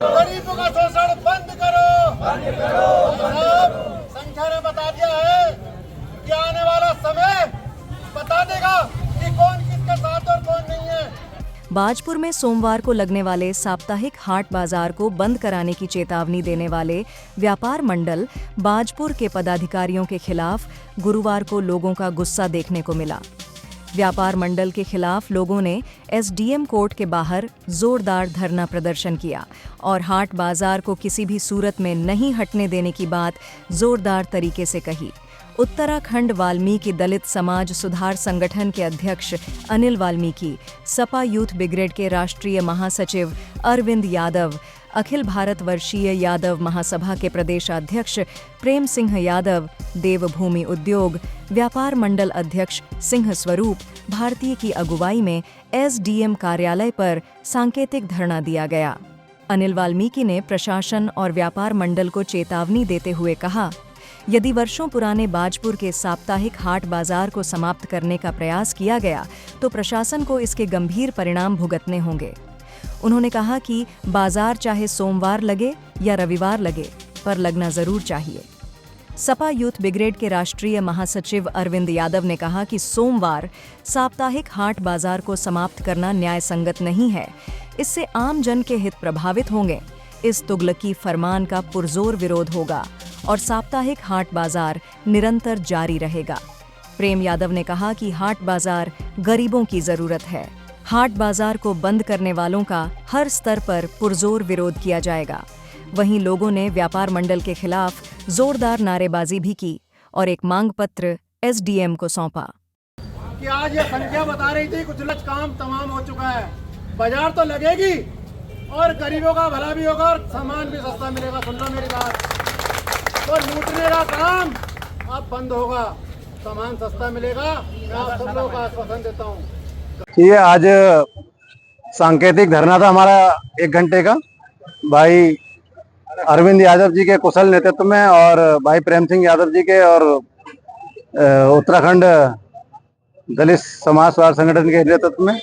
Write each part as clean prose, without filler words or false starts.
गरीबों का शोषण बंद करो, बंद करो। अब संख्या ने बता दिया है कि आने वाला समय बता देगा कि कौन किसके साथ और कौन नहीं है। बाजपुर में सोमवार को लगने वाले साप्ताहिक हाट बाजार को बंद कराने की चेतावनी देने वाले व्यापार मंडल बाजपुर के पदाधिकारियों के खिलाफ गुरुवार को लोगों का गुस्सा देखने को मिला। व्यापार मंडल के खिलाफ लोगों ने एसडीएम कोर्ट के बाहर जोरदार धरना प्रदर्शन किया और हाट बाजार को किसी भी सूरत में नहीं हटने देने की बात जोरदार तरीके से कही। उत्तराखंड वाल्मीकि दलित समाज सुधार संगठन के अध्यक्ष अनिल वाल्मीकि, सपा यूथ ब्रिगेड के राष्ट्रीय महासचिव अरविंद यादव, अखिल भारत वर्षीय यादव महासभा के प्रदेशाध्यक्ष प्रेम सिंह यादव, देवभूमि उद्योग व्यापार मंडल अध्यक्ष सिंह स्वरूप भारतीय की अगुवाई में एसडीएम कार्यालय पर सांकेतिक धरना दिया गया। अनिल वाल्मीकि ने प्रशासन और व्यापार मंडल को चेतावनी देते हुए कहा, यदि वर्षों पुराने बाजपुर के साप्ताहिक हाट बाजार को समाप्त करने का प्रयास किया गया तो प्रशासन को इसके गंभीर परिणाम भुगतने होंगे। उन्होंने कहा कि बाजार चाहे सोमवार लगे या रविवार लगे, पर लगना जरूर चाहिए। सपा यूथ ब्रिगेड के राष्ट्रीय महासचिव अरविंद यादव ने कहा कि सोमवार साप्ताहिक हाट बाजार को समाप्त करना न्याय संगत नहीं है। इससे आम जन के हित प्रभावित होंगे। इस तुगलकी फरमान का पुरजोर विरोध होगा और साप्ताहिक हाट बाजार निरंतर जारी रहेगा। प्रेम यादव ने कहा कि हाट बाजार गरीबों की जरूरत है। हाट बाजार को बंद करने वालों का हर स्तर पर पुरजोर विरोध किया जाएगा। वहीं लोगों ने व्यापार मंडल के खिलाफ जोरदार नारेबाजी भी की और एक मांग पत्र एसडीएम को सौंपा। कि आज ये संख्या बता रही थी कुछ काम तमाम हो चुका है, बाजार तो लगेगी और गरीबों का भला भी होगा और सामान भी सस्ता मिलेगा। सुन लो मेरी बात, तो लूटने का काम अब बंद होगा, सामान सस्ता मिलेगा। मैं आप सब लोगों का आश्वासन देता हूँ। ये आज सांकेतिक धरना था हमारा 1 घंटे का, भाई अरविंद यादव जी के कुशल नेतृत्व में और भाई प्रेम सिंह यादव जी के और उत्तराखंड दलित समाज सुधार संगठन के नेतृत्व में।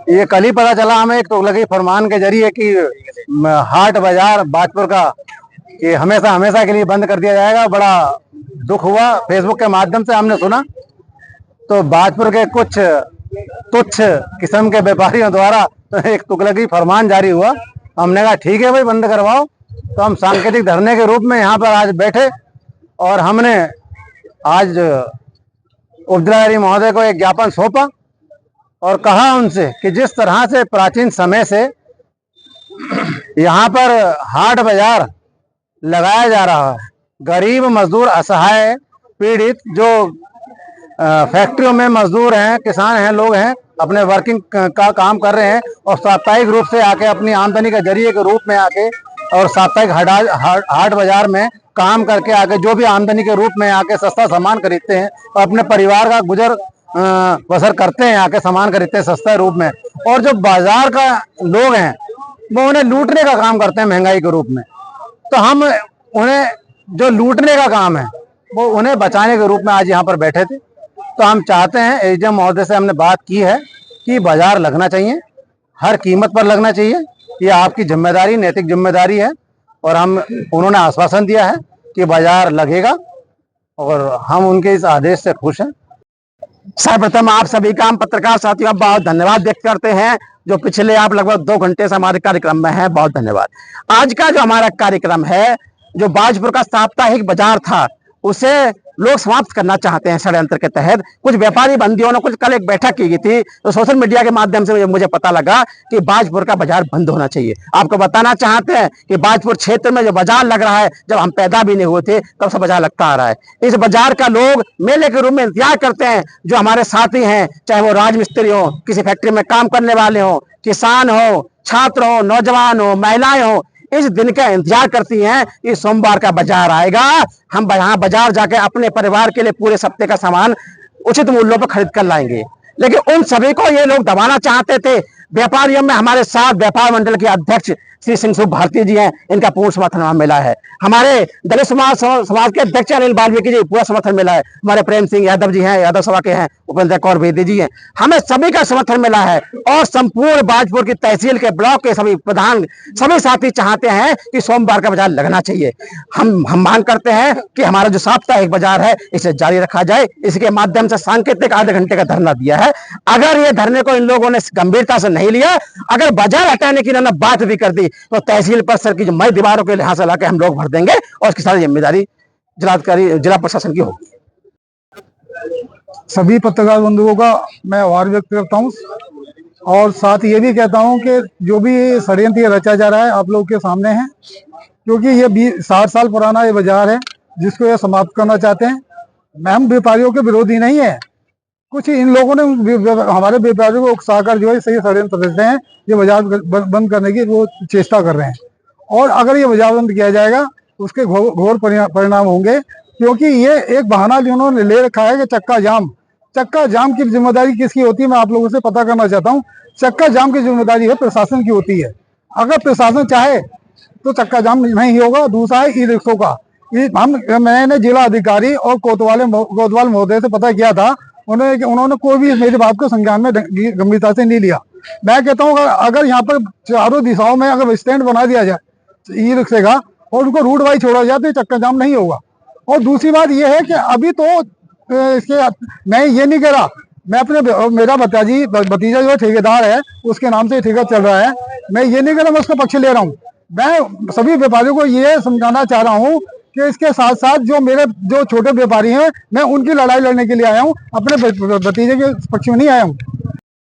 ये कल ही पता चला हमें एक तुगलकी फरमान के जरिए कि हाट बाजार बाजपुर का कि हमेशा हमेशा के लिए बंद कर दिया जाएगा। बड़ा दुख हुआ, फेसबुक के माध्यम से हमने सुना तो बाजपुर के कुछ तुच्छ किस्म के व्यापारियों द्वारा एक तुगलकी फरमान जारी हुआ। हमने कहा ठीक है भाई, बंद करवाओ। तो हम सांकेतिक धरने के रूप में यहाँ पर आज बैठे और हमने आज उपजिलाधिकारी महोदय को एक ज्ञापन सौंपा और कहा उनसे कि जिस तरह से प्राचीन समय से यहाँ पर हाट बाजार लगाया जा रहा है, गरीब मजदूर, असहाय, पीड़ित जो फैक्ट्रियों में मजदूर हैं, किसान हैं, लोग हैं, अपने वर्किंग का काम कर रहे हैं और साप्ताहिक रूप से आके अपनी आमदनी के जरिए के रूप में आके और साप्ताहिक हाट बाजार में काम करके आके जो भी आमदनी के रूप में आके सस्ता सामान खरीदते हैं और अपने परिवार का गुजर बसर करते हैं, आके सामान खरीदते हैं सस्ता रूप में। और जो बाजार का लोग हैं वो उन्हें लूटने का काम करते हैं महंगाई के रूप में। तो हम उन्हें जो लूटने का काम है वो उन्हें बचाने के रूप में आज यहाँ पर बैठे थे। तो हम चाहते हैं, एसडीएम महोदय से हमने बात की है कि बाजार लगना चाहिए, हर कीमत पर लगना चाहिए। ये आपकी जिम्मेदारी, नैतिक जिम्मेदारी है और उन्होंने आश्वासन दिया है कि बाजार लगेगा और हम उनके इस आदेश से खुश हैं। सर्वप्रथम आप सभी का हम पत्रकार साथियों का बहुत धन्यवाद व्यक्त करते हैं जो पिछले आप लगभग 2 घंटे से हमारे कार्यक्रम में हैं। बहुत धन्यवाद। आज का जो हमारा कार्यक्रम है, जो बाजपुर का साप्ताहिक बाजार था, उसे लोग समाप्त करना चाहते हैं षड्यंत्र के तहत। कुछ व्यापारी बंदियों ने कल एक बैठक की गई थी तो सोशल मीडिया के माध्यम से मुझे पता लगा कि बाजपुर का बाजार बंद होना चाहिए। आपको बताना चाहते हैं कि बाजपुर क्षेत्र में जो बाजार लग रहा है, जब हम पैदा भी नहीं हुए थे तब से बाजार लगता आ रहा है। इस बाजार का लोग मेले के रूप में इंतजार करते हैं। जो हमारे साथी हैं, चाहे वो राजमिस्त्री हो, किसी फैक्ट्री में काम करने वाले हो, किसान हो, छात्र हो, नौजवान हो, महिलाएं हो, इस दिन का इंतजार करती हैं कि सोमवार का बाजार आएगा, हम यहाँ बाजार जाके अपने परिवार के लिए पूरे सप्ताह का सामान उचित मूल्यों पर खरीद कर लाएंगे। लेकिन उन सभी को ये लोग दबाना चाहते थे। व्यापारियों में हमारे साथ व्यापार मंडल के अध्यक्ष श्री सिंह सुख भारती जी हैं, इनका पूर्ण समर्थन हमें मिला है। हमारे दलित समाज के अध्यक्ष अनिल बाल्मीकि जी, पूरा समर्थन मिला है। हमारे प्रेम सिंह यादव जी हैं, यादव सभा के हैं, उपेंद्र कौर बेदी जी हैं, हमें सभी का समर्थन मिला है। और संपूर्ण बाजपुर की तहसील के ब्लॉक के सभी प्रधान, सभी साथी चाहते हैं कि सोमवार का बाजार लगना चाहिए। हम मांग करते हैं कि हमारा जो साप्ताहिक बाजार है इसे जारी रखा जाए। इसके माध्यम से सांकेतिक आधे घंटे का धरना दिया है। अगर ये धरने को इन लोगों ने गंभीरता से नहीं लिया, अगर बाजार हटाने की इन्होंने बात भी कर दी, तो तहसील परिसर की जो मई दीवारों के लिहाज से लाके हम लोग भर देंगे और इसकी सारी जिम्मेदारी जिलाधिकारी, जिला प्रशासन की होगी। सभी पत्रकार बंधुओं का मैं आभार व्यक्त करता हूँ और साथ ये भी कहता हूँ कि जो भी षड्यंत्र रचा जा रहा है आप लोगों के सामने है, क्योंकि ये 60 साल पुराना ये बाजार है जिसको ये समाप्त करना चाहते हैं। हम व्यापारियों के विरोधी नहीं है, कुछ इन लोगों ने हमारे व्यापारियों को उकसाकर जो है सही षड्यंत्र रचते हैं, ये बाजार बंद करने की वो चेष्टा कर रहे हैं। और अगर ये बाजार बंद किया जाएगा उसके घोर परिणाम होंगे, क्योंकि ये एक बहाना जिन्होंने ले रखा है कि चक्का जाम की जिम्मेदारी किसकी होती है, मैं आप लोगों से पता करना चाहता हूँ। चक्का जाम की जिम्मेदारी है प्रशासन की होती है। अगर प्रशासन चाहे तो चक्का जाम नहीं होगा। दूसरा है ई रिक्शों का। मैंने जिला अधिकारी और कोतवाल महोदय से पता किया था, उन्होंने कोई भी मेरी बात को संज्ञान में गंभीरता से नहीं लिया। मैं कहता हूँ अगर यहाँ पर चारों दिशाओं में अगर स्टैंड बना दिया जाए ई रिक्शे का और उनको रूट वाइज छोड़ा जाए तो चक्का जाम नहीं होगा। और दूसरी बात यह है कि अभी तो इसके मैं ये नहीं कह रहा, मैं अपने मेरा भतीजा जो ठेकेदार है उसके नाम से ठेका चल रहा है, मैं ये नहीं कह रहा मैं उसका पक्ष ले रहा हूँ। मैं सभी व्यापारियों को ये समझाना चाह रहा हूँ कि इसके साथ साथ जो छोटे व्यापारी हैं मैं उनकी लड़ाई लड़ने के लिए आया हूँ, अपने भतीजे के पक्ष में नहीं आया हूँ।